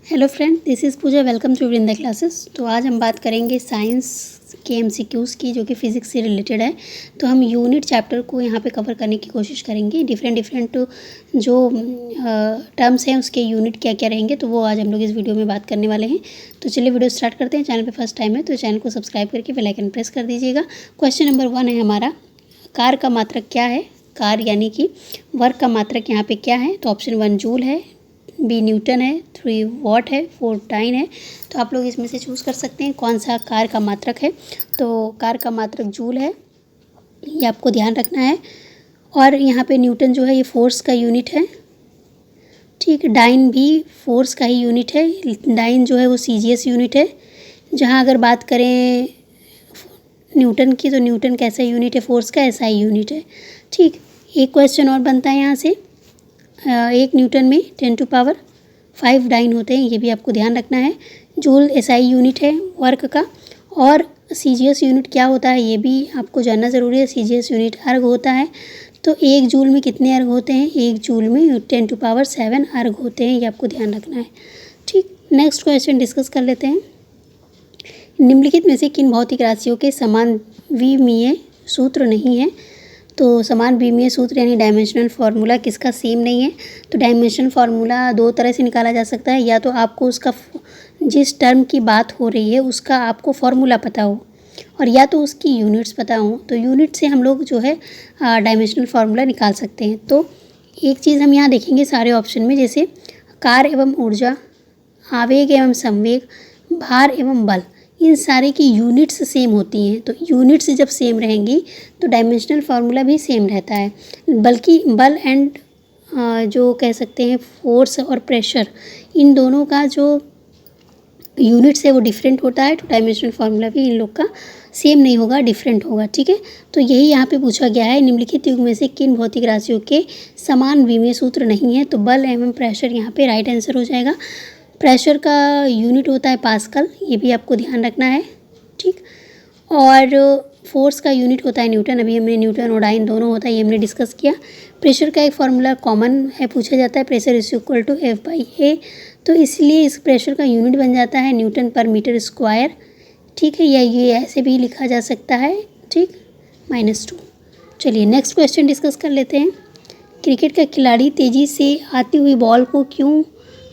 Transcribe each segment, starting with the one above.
Hello friend, this is Pooja. Welcome to Vrinda classes. तो आज हम बात करेंगे साइंस के एमसीक्यूज़ की, जो कि फ़िज़िक्स से रिलेटेड है। तो हम यूनिट चैप्टर को यहाँ पे कवर करने की कोशिश करेंगे। डिफरेंट जो टर्म्स हैं उसके यूनिट क्या क्या रहेंगे, तो वो आज हम लोग इस वीडियो में बात करने वाले हैं। तो चलिए वीडियो स्टार्ट करते हैं। चैनल पे फर्स्ट टाइम है तो चैनल को सब्सक्राइब करके बेल आइकन प्रेस कर दीजिएगा। क्वेश्चन नंबर 1 है हमारा, कार का मात्रक क्या है। कार यानी कि वर्क का मात्रक यहाँ पे क्या है। तो ऑप्शन 1 जूल है, बी न्यूटन है, 3 वॉट है, 4 टाइन है। तो आप लोग इसमें से चूज़ कर सकते हैं कौन सा कार का मात्रक है। तो कार का मात्रक जूल है, ये आपको ध्यान रखना है। और यहाँ पे न्यूटन जो है ये फोर्स का यूनिट है, ठीक। डाइन भी फोर्स का ही यूनिट है। डाइन जो है वो सीजीएस यूनिट है। जहाँ अगर बात करें न्यूटन की, तो न्यूटन कैसा यूनिट है, फोर्स का एसआई यूनिट है, ठीक। एक क्वेश्चन और बनता है यहाँ से, एक न्यूटन में 10⁵ डाइन होते हैं, ये भी आपको ध्यान रखना है। जूल एसआई यूनिट है वर्क का। और सीजीएस यूनिट क्या होता है ये भी आपको जानना ज़रूरी है। सीजीएस यूनिट अर्ग होता है। तो एक जूल में कितने अर्ग होते हैं, एक जूल में 10⁷ अर्ग होते हैं, ये आपको ध्यान रखना है, ठीक। नेक्स्ट क्वेश्चन डिस्कस कर लेते हैं। निम्नलिखित में से किन भौतिक राशियों के समान विमीय सूत्र नहीं है। तो समान विमीय सूत्र यानी डायमेंशनल फार्मूला किसका सेम नहीं है। तो डायमेंशनल फार्मूला दो तरह से निकाला जा सकता है, या तो आपको उसका जिस टर्म की बात हो रही है उसका आपको फार्मूला पता हो, और या तो उसकी यूनिट्स पता हो। तो यूनिट से हम लोग जो है डायमेंशनल फार्मूला निकाल सकते हैं। तो एक चीज़ हम यहाँ देखेंगे सारे ऑप्शन में, जैसे कार एवं ऊर्जा, आवेग एवं संवेग, भार एवं बल, इन सारे की यूनिट्स सेम होती हैं। तो यूनिट्स जब सेम रहेंगी तो डायमेंशनल फार्मूला भी सेम रहता है। बल्कि बल एंड जो कह सकते हैं फोर्स और प्रेशर, इन दोनों का जो यूनिट्स है वो डिफरेंट होता है। तो डायमेंशनल फार्मूला भी इन लोग का सेम नहीं होगा, डिफरेंट होगा, ठीक है। तो यही यहाँ पे पूछा गया है, निम्नलिखित युग में से किन भौतिक राशियों के समान विमीय सूत्र नहीं है। तो बल एवं प्रेशर यहाँ पे राइट आंसर हो जाएगा। प्रेशर का यूनिट होता है पास्कल, ये भी आपको ध्यान रखना है, ठीक। और फोर्स का यूनिट होता है न्यूटन, अभी हमने न्यूटन और डाइन दोनों होता है, ये हमने डिस्कस किया। प्रेशर का एक फार्मूला कॉमन है, पूछा जाता है, pressure is equal to F/A। तो इसलिए इस प्रेशर का यूनिट बन जाता है न्यूटन पर मीटर स्क्वायर, ठीक है। या ये ऐसे भी लिखा जा सकता है, ठीक, -2। चलिए नेक्स्ट क्वेश्चन डिस्कस कर लेते हैं। क्रिकेट का खिलाड़ी तेज़ी से आती हुई बॉल को क्यों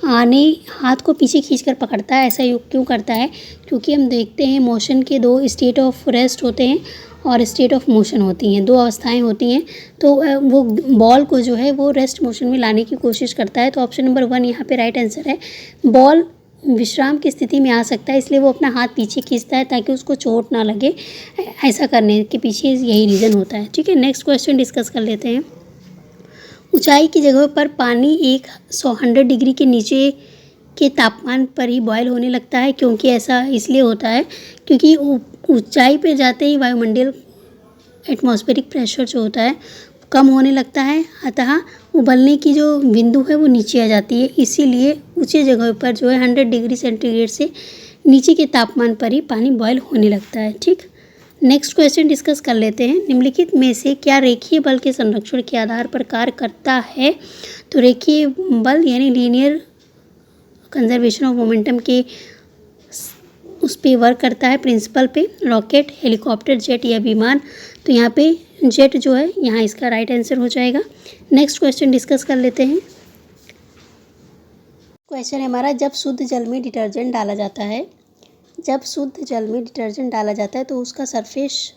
आने हाथ को पीछे खींचकर पकड़ता है, ऐसा योग क्यों करता है। क्योंकि हम देखते हैं मोशन के दो स्टेट ऑफ रेस्ट होते हैं और स्टेट ऑफ मोशन होती हैं, दो अवस्थाएं होती हैं। तो वो बॉल को जो है वो रेस्ट मोशन में लाने की कोशिश करता है। तो ऑप्शन नंबर 1 यहाँ पे राइट आंसर है। बॉल विश्राम की स्थिति में आ सकता है, इसलिए वो अपना हाथ पीछे खींचता है ताकि उसको चोट ना लगे। ऐसा करने के पीछे यही रीज़न होता है, ठीक है। नेक्स्ट क्वेश्चन डिस्कस कर लेते हैं। ऊंचाई की जगह पर पानी 100 डिग्री के नीचे के तापमान पर ही बॉयल होने लगता है। क्योंकि ऐसा इसलिए होता है क्योंकि ऊंचाई पे जाते ही वायुमंडल एटमॉस्फेरिक प्रेशर जो होता है कम होने लगता है, अतः उबलने की जो बिंदु है वो नीचे आ जाती है। इसीलिए ऊंचे जगह पर जो है 100 डिग्री सेंटीग्रेड से नीचे के तापमान पर ही पानी बॉयल होने लगता है, ठीक। नेक्स्ट क्वेश्चन डिस्कस कर लेते हैं। निम्नलिखित में से क्या रेखीय बल के संरक्षण के आधार पर कार्य करता है। तो रेखीय बल यानी लीनियर कंजर्वेशन ऑफ मोमेंटम के उस पे वर्क करता है, प्रिंसिपल पे। रॉकेट, हेलीकॉप्टर, जेट या विमान। तो यहाँ पे जेट जो है यहाँ इसका राइट आंसर हो जाएगा। नेक्स्ट क्वेश्चन डिस्कस कर लेते हैं। क्वेश्चन है हमारा, जब शुद्ध जल में डिटर्जेंट डाला जाता है, जब शुद्ध जल में डिटर्जेंट डाला जाता है तो उसका सरफेस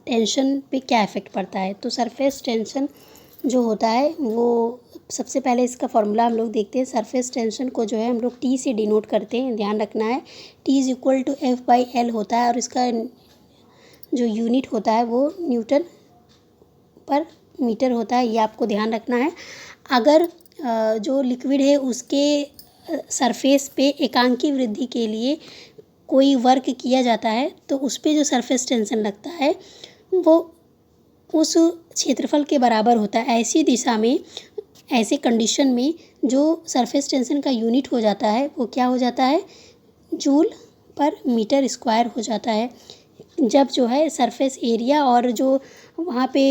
टेंशन पे क्या इफ़ेक्ट पड़ता है। तो सरफेस टेंशन जो होता है वो सबसे पहले इसका फॉर्मूला हम लोग देखते हैं। सरफेस टेंशन को जो है हम लोग T से डिनोट करते हैं, ध्यान रखना है। T is equal to F/L होता है और इसका जो यूनिट होता है वो न्यूटन पर मीटर होता है, ये आपको ध्यान रखना है। अगर जो लिक्विड है उसके सरफेस पे एकांकी वृद्धि के लिए कोई वर्क किया जाता है तो उस पर जो सरफेस टेंशन लगता है वो उस क्षेत्रफल के बराबर होता है। ऐसी दिशा में, ऐसे कंडीशन में जो सरफेस टेंशन का यूनिट हो जाता है वो क्या हो जाता है, जूल पर मीटर स्क्वायर हो जाता है। जब जो है सरफेस एरिया और जो वहाँ पे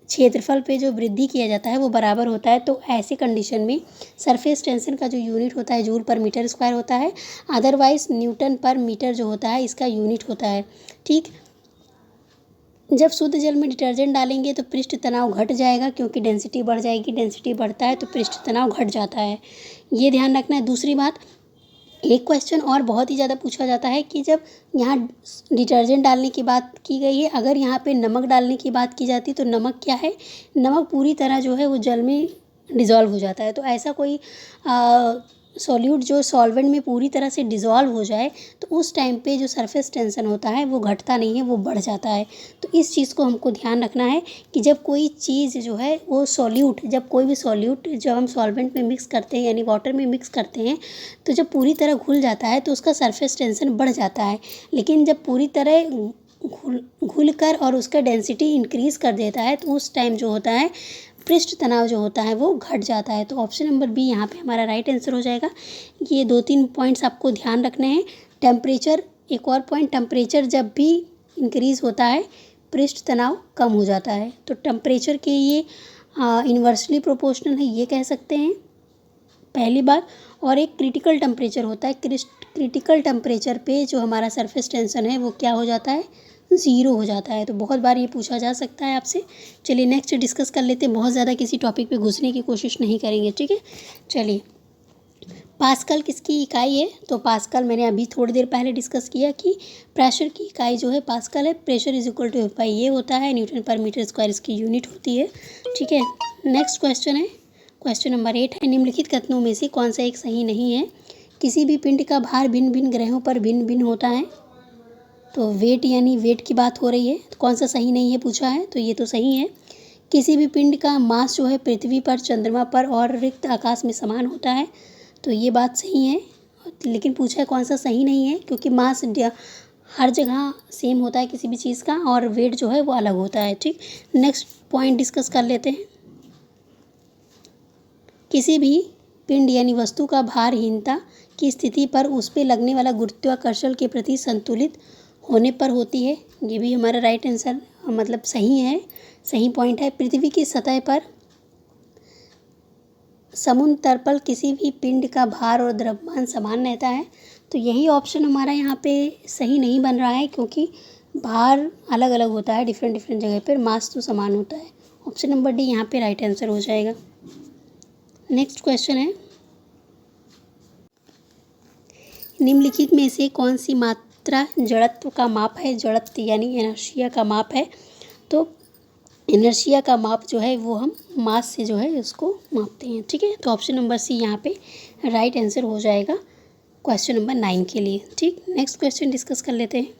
क्षेत्रफल पे जो वृद्धि किया जाता है वो बराबर होता है। तो ऐसी कंडीशन में सरफेस टेंशन का जो यूनिट होता है जूल पर मीटर स्क्वायर होता है, अदरवाइज न्यूटन पर मीटर जो होता है इसका यूनिट होता है। ठीक, जब शुद्ध जल में डिटर्जेंट डालेंगे तो पृष्ठ तनाव घट जाएगा क्योंकि डेंसिटी बढ़ जाएगी, डेंसिटी बढ़ता है तो पृष्ठ तनाव घट जाता है, ये ध्यान रखना है। दूसरी बात, एक क्वेश्चन और बहुत ही ज़्यादा पूछा जाता है कि जब यहाँ डिटर्जेंट डालने की बात की गई है, अगर यहाँ पे नमक डालने की बात की जाती तो नमक क्या है, नमक पूरी तरह जो है वो जल में डिज़ोल्व हो जाता है। तो ऐसा कोई सॉल्यूट जो सॉल्वेंट में पूरी तरह से डिज़ोल्व हो जाए तो उस टाइम पे जो सरफेस टेंशन होता है वो घटता नहीं है, वो बढ़ जाता है। तो इस चीज़ को हमको ध्यान रखना है कि जब कोई चीज़ जो है वो सॉल्यूट, जब कोई भी सॉल्यूट जब हम सॉल्वेंट में मिक्स करते हैं यानी वाटर में मिक्स करते हैं तो जब पूरी तरह घुल जाता है तो उसका सरफेस टेंशन बढ़ जाता है, लेकिन जब पूरी तरह घुल कर और उसका डेंसिटी इंक्रीज़ कर देता है तो उस टाइम जो होता है पृष्ठ तनाव जो होता है वो घट जाता है। तो ऑप्शन नंबर बी यहाँ पे हमारा राइट आंसर हो जाएगा। ये 2-3 पॉइंट्स आपको ध्यान रखने हैं। टेम्परेचर, एक और पॉइंट, टेम्परेचर जब भी इंक्रीज़ होता है पृष्ठ तनाव कम हो जाता है। तो टेम्परेचर के ये इन्वर्सली प्रोपोर्शनल है, ये कह सकते हैं पहली बात। और एक क्रिटिकल टेम्परेचर होता है, क्रिटिकल टेम्परेचर पे जो हमारा सरफेस टेंशन है वो क्या हो जाता है, ज़ीरो हो जाता है। तो बहुत बार ये पूछा जा सकता है आपसे। चलिए नेक्स्ट डिस्कस कर लेते हैं, बहुत ज़्यादा किसी टॉपिक पे घुसने की कोशिश नहीं करेंगे, ठीक है। चलिए, पास्कल किसकी इकाई है, तो पास्कल मैंने अभी थोड़ी देर पहले डिस्कस किया कि प्रेशर की इकाई जो है पास्कल है। Pressure is equal to F by ये होता है, न्यूटन पर मीटर स्क्वायर इसकी यूनिट होती है, ठीक है। नेक्स्ट क्वेश्चन है, क्वेश्चन नंबर 8 है, निम्नलिखित कथनों में से कौन सा एक सही नहीं है। किसी भी पिंड का भार भिन्न भिन्न ग्रहों पर भिन्न भिन्न होता है। तो वेट यानी वेट की बात हो रही है, तो कौन सा सही नहीं है पूछा है, तो ये तो सही है। किसी भी पिंड का मास जो है पृथ्वी पर, चंद्रमा पर और रिक्त आकाश में समान होता है, तो ये बात सही है। लेकिन पूछा है कौन सा सही नहीं है, क्योंकि मास हर जगह सेम होता है किसी भी चीज़ का और वेट जो है वो अलग होता है, ठीक। नेक्स्ट पॉइंट डिस्कस कर लेते हैं। किसी भी पिंड यानी वस्तु का भारहीनता की स्थिति पर उस पर लगने वाला गुरुत्वाकर्षण के प्रति संतुलित होने पर होती है, ये भी हमारा राइट आंसर मतलब सही है, सही पॉइंट है। पृथ्वी की सतह पर समुद्र तल पर किसी भी पिंड का भार और द्रव्यमान समान रहता है, तो यही ऑप्शन हमारा यहाँ पे सही नहीं बन रहा है, क्योंकि भार अलग अलग होता है डिफरेंट डिफरेंट जगह पर, मास तो समान होता है। ऑप्शन नंबर डी यहाँ पे राइट आंसर हो जाएगा। नेक्स्ट क्वेश्चन है, निम्नलिखित में से कौन सी मात्रा जड़त्व का माप है, जड़त्व यानी इनर्शिया का माप है। तो इनर्शिया का माप जो है वो हम मास से जो है उसको मापते हैं, ठीक है। तो ऑप्शन नंबर सी यहाँ पे राइट आंसर हो जाएगा क्वेश्चन नंबर 9 के लिए, ठीक। नेक्स्ट क्वेश्चन डिस्कस कर लेते हैं।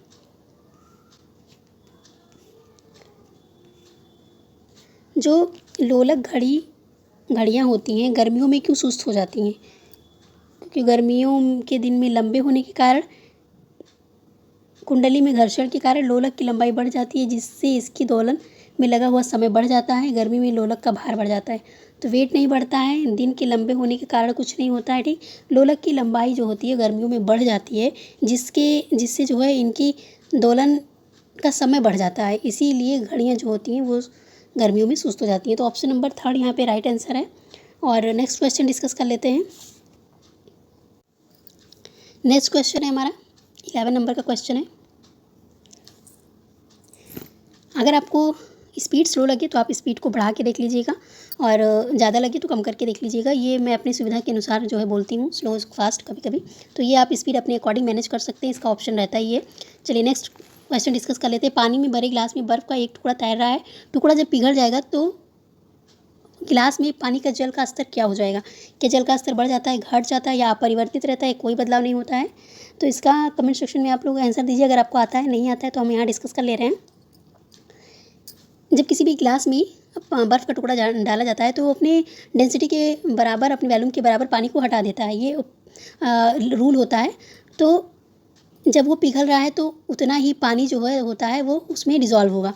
जो लोलक घड़ियाँ होती हैं गर्मियों में क्यों सुस्त हो जाती हैं, क्योंकि गर्मियों के दिन में लंबे होने के कारण कुंडली में घर्षण के कारण लोलक की लंबाई बढ़ जाती है, जिससे इसकी दोलन में लगा हुआ समय बढ़ जाता है। गर्मी में लोलक का भार बढ़ जाता है, तो वेट नहीं बढ़ता है, दिन के लंबे होने के कारण कुछ नहीं होता है, ठीक। लोलक की लंबाई जो होती है गर्मियों में बढ़ जाती है, जिससे जो है इनकी दोलन का समय बढ़ जाता है, इसीलिए घड़ियाँ जो होती हैं वो गर्मियों में सुस्त हो जाती हैं। तो ऑप्शन नंबर 3 यहाँ पे राइट आंसर है। और नेक्स्ट क्वेश्चन डिस्कस कर लेते हैं। नेक्स्ट क्वेश्चन है हमारा 11 नंबर का क्वेश्चन है। अगर आपको स्पीड स्लो लगे तो आप स्पीड को बढ़ा के देख लीजिएगा, और ज़्यादा लगे तो कम करके देख लीजिएगा। ये मैं अपनी सुविधा के अनुसार जो है बोलती हूँ, स्लो फास्ट कभी कभी, तो ये आप स्पीड अपने अकॉर्डिंग मैनेज कर सकते हैं, इसका ऑप्शन रहता ही है। चलिए नेक्स्ट क्वेश्चन डिस्कस कर लेते हैं। पानी में भरे गिलास में बर्फ़ का एक टुकड़ा तैर रहा है, टुकड़ा जब पिघल जाएगा तो गिलास में पानी का जल का स्तर क्या हो जाएगा। क्या जल का स्तर बढ़ जाता है, घट जाता है या अपरिवर्तित रहता है, कोई बदलाव नहीं होता है। तो इसका कमेंट सेक्शन में आप लोग आंसर दीजिए, अगर आपको आता है, नहीं आता है तो हम यहाँ डिस्कस कर ले रहे हैं। जब किसी भी गिलास में बर्फ़ का टुकड़ा डाला जाता है तो वो अपने डेंसिटी के बराबर, अपने वॉल्यूम के बराबर पानी को हटा देता है, ये रूल होता है। तो जब वो पिघल रहा है तो उतना ही पानी जो है होता है वो उसमें डिज़ोल्व होगा,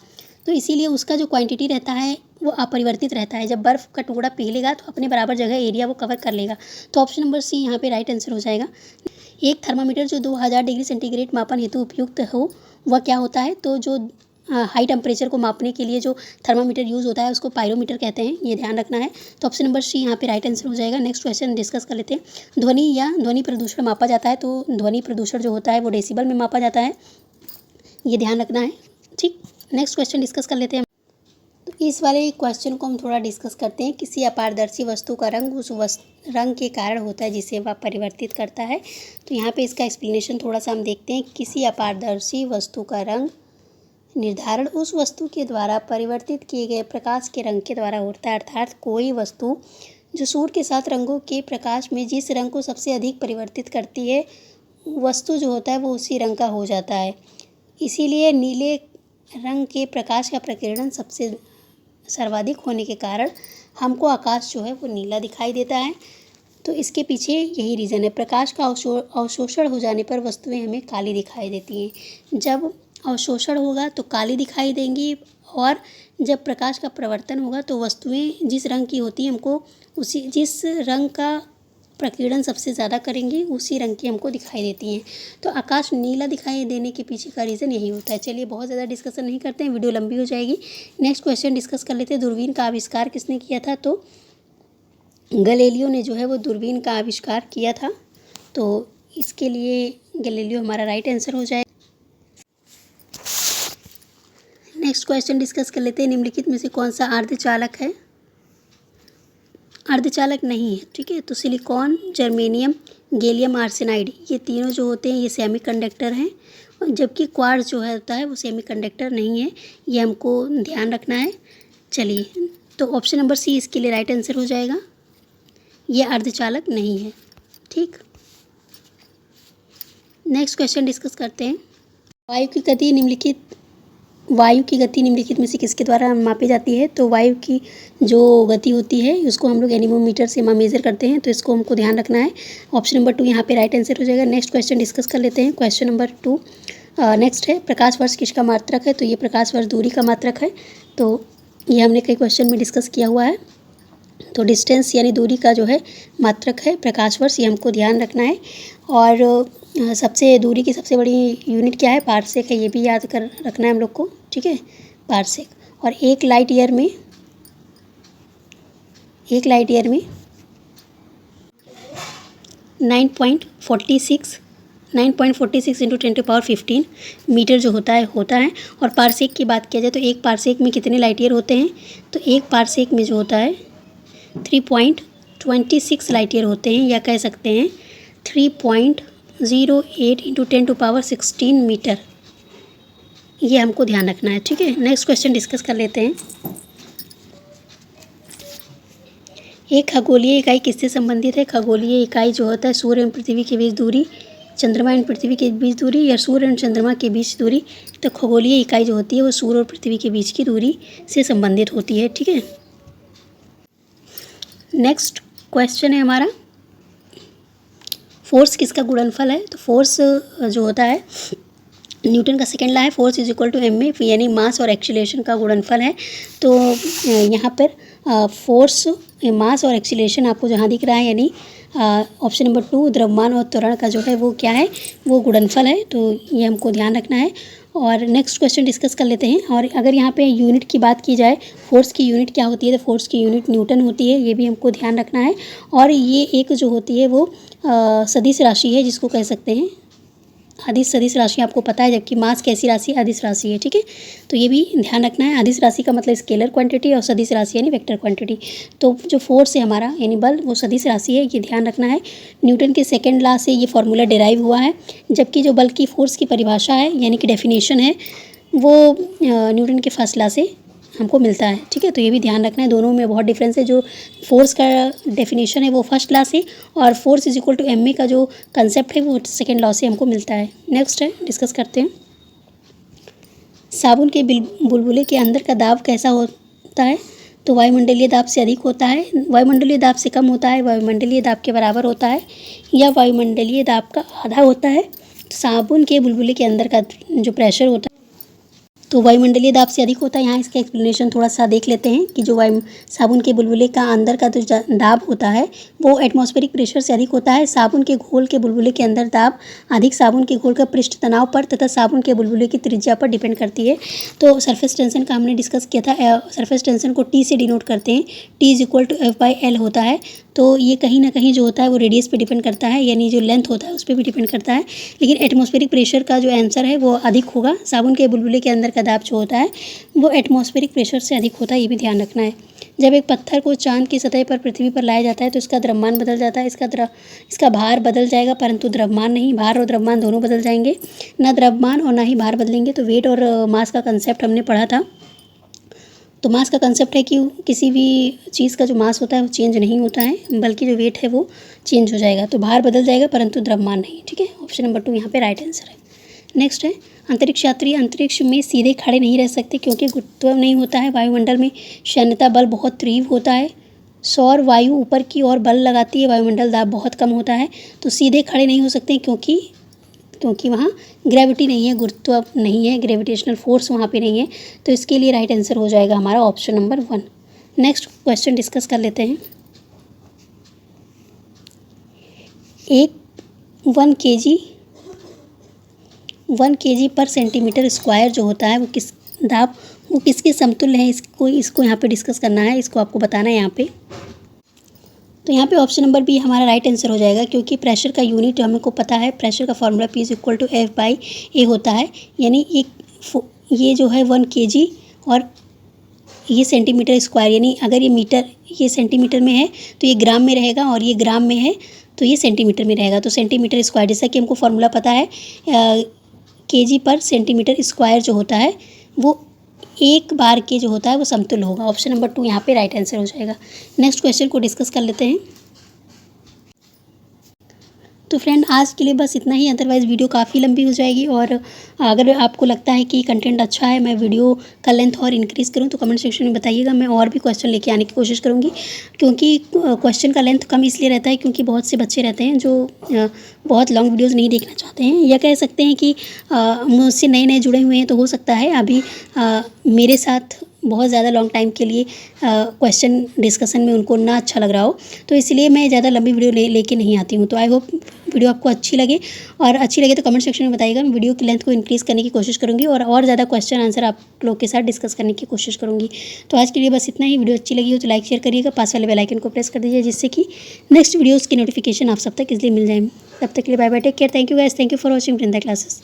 तो इसीलिए उसका जो क्वांटिटी रहता है वो अपरिवर्तित रहता है। जब बर्फ़ का टुकड़ा पिघलेगा तो अपने बराबर जगह एरिया वो कवर कर लेगा। तो ऑप्शन नंबर सी यहाँ पे राइट आंसर हो जाएगा। एक थर्मामीटर जो 2000 डिग्री सेंटीग्रेड मापन हेतु उपयुक्त हो वह क्या होता है, तो जो हाई टेम्परेचर को मापने के लिए जो थर्मामीटर यूज़ होता है उसको पायरोमीटर कहते हैं, ये ध्यान रखना है। तो ऑप्शन नंबर सी यहाँ पे राइट आंसर हो जाएगा। नेक्स्ट क्वेश्चन डिस्कस कर लेते हैं। ध्वनि या ध्वनि प्रदूषण मापा जाता है, तो ध्वनि प्रदूषण जो होता है वो डेसिबल में मापा जाता है, ये ध्यान रखना है। ठीक, नेक्स्ट क्वेश्चन डिस्कस कर लेते हैं। तो इस वाले क्वेश्चन को हम थोड़ा डिस्कस करते हैं। किसी अपारदर्शी वस्तु का रंग उस रंग के कारण होता है जिसे वह परिवर्तित करता है। तो यहाँ पे इसका एक्सप्लेनेशन थोड़ा सा हम देखते हैं। किसी अपारदर्शी वस्तु का रंग निर्धारण उस वस्तु के द्वारा परिवर्तित किए गए प्रकाश के रंग के द्वारा होता है। अर्थात कोई वस्तु जो सूर्य के साथ रंगों के प्रकाश में जिस रंग को सबसे अधिक परिवर्तित करती है, वस्तु जो होता है वो उसी रंग का हो जाता है। इसीलिए नीले रंग के प्रकाश का प्रकीर्णन सबसे सर्वाधिक होने के कारण हमको आकाश जो है वो नीला दिखाई देता है। तो इसके पीछे यही रीज़न है। प्रकाश का अवशोषण हो जाने पर वस्तुएं हमें काली दिखाई देती हैं। जब अवशोषण होगा तो काली दिखाई देंगी, और जब प्रकाश का प्रवर्तन होगा तो वस्तुएं जिस रंग की होती हैं हमको उसी जिस रंग का प्रकीर्णन सबसे ज़्यादा करेंगे उसी रंग की हमको दिखाई देती हैं। तो आकाश नीला दिखाई देने के पीछे का रीज़न यही होता है। चलिए बहुत ज़्यादा डिस्कशन नहीं करते हैं, वीडियो लंबी हो जाएगी। नेक्स्ट क्वेश्चन डिस्कस कर लेते हैं। दूरबीन का आविष्कार किसने किया था? तो गैलीलियो ने जो है वो दूरबीन का आविष्कार किया था। तो इसके लिए गैलीलियो हमारा राइट आंसर हो जाए। नेक्स्ट क्वेश्चन डिस्कस कर लेते हैं। निम्नलिखित में से कौन सा अर्धचालक है? अर्धचालक नहीं है, ठीक है। तो सिलिकॉन, जर्मेनियम, गैलियम आर्सेनाइड, ये तीनों जो होते हैं ये सेमीकंडक्टर हैं, जबकि क्वार्ट्ज जो है होता है वो सेमीकंडक्टर नहीं है, ये हमको ध्यान रखना है। चलिए, तो ऑप्शन नंबर सी इसके लिए राइट आंसर हो जाएगा, ये अर्धचालक नहीं है। ठीक, नेक्स्ट क्वेश्चन डिस्कस करते हैं। वायु की गति निम्नलिखित में से किसके द्वारा मापी जाती है? तो वायु की जो गति होती है उसको हम लोग एनीमोमीटर से मेज़र करते हैं, तो इसको हमको ध्यान रखना है। ऑप्शन नंबर 2 यहाँ पे राइट आंसर हो जाएगा। नेक्स्ट क्वेश्चन डिस्कस कर लेते हैं। क्वेश्चन नंबर 2 नेक्स्ट है, प्रकाश वर्ष किसका मात्रक है? तो ये प्रकाश वर्ष दूरी का मात्रक है। तो ये हमने कई क्वेश्चन में डिस्कस किया हुआ है। तो डिस्टेंस यानी दूरी का जो है मात्रक है प्रकाश वर्ष, ये हमको ध्यान रखना है। और सबसे दूरी की सबसे बड़ी यूनिट क्या है? पारसेक है, ये भी याद कर रखना है हम लोग को, ठीक है, पारसेक। और एक लाइट ईयर में 9.46 इंटू 10⁻15 मीटर जो होता है। और पारसेक की बात किया जाए तो एक पारसेक में कितने लाइट ईयर होते हैं? तो एक पारसेक में जो होता है 3.26 लाइट ईयर होते हैं, या कह सकते हैं 3.08 इंटू 10⁻16 मीटर, ये हमको ध्यान रखना है, ठीक है। नेक्स्ट क्वेश्चन डिस्कस कर लेते हैं। एक खगोलीय इकाई किससे संबंधित है? खगोलीय इकाई जो होता है सूर्य एवं पृथ्वी के बीच दूरी, चंद्रमा एवं पृथ्वी के बीच दूरी, या सूर्य एवं चंद्रमा के बीच दूरी। तो खगोलीय इकाई जो होती है वो सूर्य और पृथ्वी के बीच की दूरी से संबंधित होती है, ठीक है। नेक्स्ट क्वेश्चन है हमारा, फोर्स किसका गुणनफल है? तो फोर्स जो होता है न्यूटन का सेकेंड लॉ है, force is equal to M A, यानी मास और एक्सीलरेशन का गुणनफल है। तो यहाँ पर फोर्स, मास और एक्सीलरेशन आपको जहाँ दिख रहा है, यानी ऑप्शन नंबर 2 द्रव्यमान और त्वरण का जो है वो क्या है? वो गुणनफल है। तो ये हमको ध्यान रखना है। और नेक्स्ट क्वेश्चन डिस्कस कर लेते हैं। और अगर यहाँ पे यूनिट की बात की जाए, फोर्स की यूनिट क्या होती है? तो फोर्स की यूनिट न्यूटन होती है, ये भी हमको ध्यान रखना है। और ये एक जो होती है वो सदिश राशि है, जिसको कह सकते हैं अदिश सदिश राशि, आपको पता है, जबकि मास कैसी राशि? अदिश राशि है, ठीक है। तो ये भी ध्यान रखना है। अदिश राशि का मतलब स्केलर क्वांटिटी, और सदिश राशि यानी वेक्टर क्वांटिटी। तो जो फोर्स है हमारा यानी बल, वो सदिश राशि है, ये ध्यान रखना है। न्यूटन के सेकेंड लॉ से ये फॉर्मूला डिराइव हुआ है, जबकि जो बल की फोर्स की परिभाषा है यानी कि डेफिनेशन है वो न्यूटन के फर्स्ट लॉ से हमको मिलता है, ठीक है। तो ये भी ध्यान रखना है, दोनों में बहुत डिफरेंस है। जो फोर्स का डेफिनेशन है वो फर्स्ट लॉ से, और force is equal to M A का जो कंसेप्ट है वो सेकेंड लॉ से हमको मिलता है। नेक्स्ट है, डिस्कस करते हैं। साबुन के बुलबुले के अंदर का दाब कैसा होता है? तो वायुमंडलीय दाब से अधिक होता है, वायुमंडलीय दाब से कम होता है, वायुमंडलीय दाब के बराबर होता है, या वायुमंडलीय दाब का आधा होता है। साबुन के बुलबुले के अंदर का जो प्रेशर होता है तो वायुमंडलीय दाब से अधिक होता है। यहाँ इसका एक्सप्लेनेशन थोड़ा सा देख लेते हैं कि जो साबुन के बुलबुले का अंदर का जो दाब होता है वो एटमॉस्फेरिक प्रेशर से अधिक होता है। साबुन के घोल के बुलबुले के अंदर दाब अधिक साबुन के घोल का पृष्ठ तनाव पर तथा साबुन के बुलबुले की त्रिज्या पर डिपेंड करती है। तो सरफेस टेंशन का हमने डिस्कस किया था। सरफेस टेंशन को टी से डिनोट करते हैं। T is equal to F/L होता है। तो ये कहीं ना कहीं जो होता है वो रेडियस पे डिपेंड करता है, यानी जो लेंथ होता है उस पर भी डिपेंड करता है। लेकिन एटमॉस्फेरिक प्रेशर का जो आंसर है वो अधिक होगा। साबुन के बुलबुले के अंदर का दाब जो होता है वो एटमॉस्फेरिक प्रेशर से अधिक होता है, ये भी ध्यान रखना है। जब एक पत्थर को चांद की सतह पर पृथ्वी पर लाया जाता है तो इसका द्रव्यमान बदल जाता है। इसका भार बदल जाएगा परंतु द्रव्यमान नहीं। भार और द्रव्यमान दोनों बदल जाएंगे, ना द्रव्यमान और ना ही भार बदलेंगे। तो वेट और मास का कंसेप्ट हमने पढ़ा था। तो मास का कंसेप्ट है कि किसी भी चीज़ का जो मास होता है वो चेंज नहीं होता है, बल्कि जो वेट है वो चेंज हो जाएगा। तो भार बदल जाएगा परंतु द्रव्यमान नहीं। ठीक है, ऑप्शन नंबर 2 यहाँ पे राइट आंसर है। नेक्स्ट है, अंतरिक्ष यात्री अंतरिक्ष में सीधे खड़े नहीं रह सकते क्योंकि गुरुत्व नहीं होता है। वायुमंडल में शून्यता बल बहुत तीव्र होता है। सौर वायु ऊपर की ओर बल लगाती है, वायुमंडल दाब बहुत कम होता है। तो सीधे खड़े नहीं हो सकते क्योंकि वहाँ ग्रेविटी नहीं है, गुरुत्व नहीं है, ग्रेविटेशनल फोर्स वहाँ पे नहीं है। तो इसके लिए राइट आंसर हो जाएगा हमारा option number 1। Next question discuss कर लेते हैं। एक 1 kg पर सेंटीमीटर स्क्वायर जो होता है वो किसके समतुल्य है, इसको यहाँ पे डिस्कस करना है, इसको आपको बताना है यहाँ पे। तो यहाँ पे ऑप्शन नंबर बी हमारा राइट आंसर हो जाएगा, क्योंकि प्रेशर का यूनिट हमको पता है, प्रेशर का फॉर्मूला P = F/A होता है। यानी ये जो है 1 kg और ये सेंटीमीटर स्क्वायर, यानी अगर ये सेंटीमीटर में है तो ये ग्राम में रहेगा, और ये ग्राम में है तो ये सेंटीमीटर में रहेगा। तो सेंटीमीटर स्क्वायर, जैसा कि हमको फॉर्मूला पता है, kg पर सेंटीमीटर स्क्वायर जो होता है वो एक बार के जो होता है वो समतुल्य होगा। ऑप्शन नंबर 2 यहाँ पे राइट आंसर हो जाएगा। नेक्स्ट क्वेश्चन को डिस्कस कर लेते हैं। तो फ्रेंड आज के लिए बस इतना ही, अदरवाइज़ वीडियो काफ़ी लंबी हो जाएगी। और अगर आपको लगता है कि कंटेंट अच्छा है, मैं वीडियो का लेंथ और इंक्रीज़ करूं तो कमेंट सेक्शन में बताइएगा। मैं और भी क्वेश्चन लेके आने की कोशिश करूंगी, क्योंकि क्वेश्चन का लेंथ कम इसलिए रहता है क्योंकि बहुत से बच्चे रहते हैं जो बहुत लॉन्ग वीडियोज़ नहीं देखना चाहते हैं, या कह सकते हैं कि मुझसे नए जुड़े हुए हैं। तो हो सकता है अभी मेरे साथ बहुत ज़्यादा लॉन्ग टाइम के लिए क्वेश्चन डिस्कशन में उनको ना अच्छा लग रहा हो, तो इसलिए मैं ज़्यादा लंबी वीडियो लेके नहीं आती हूँ। तो आई होप वीडियो आपको अच्छी लगे, और अच्छी लगे तो कमेंट सेक्शन में बताइएगा। मैं वीडियो की लेंथ को इंक्रीज़ करने की कोशिश करूँगी और ज़्यादा क्वेश्चन आंसर आप लोग के साथ डिस्कस करने की कोशिश करूँगी। तो आज के लिए बस इतना ही। वीडियो अच्छी लगी हो तो लाइक शेयर करिएगा, पास वाले बेल आइकन को प्रेस कर दीजिए, जिससे कि नेक्स्ट वीडियोज़ की नोटिफिकेशन आप सब तक इसलिए मिल जाए। तब तक के लिए bye bye, take care, thank you guys, thank you for watching Vrinda classes.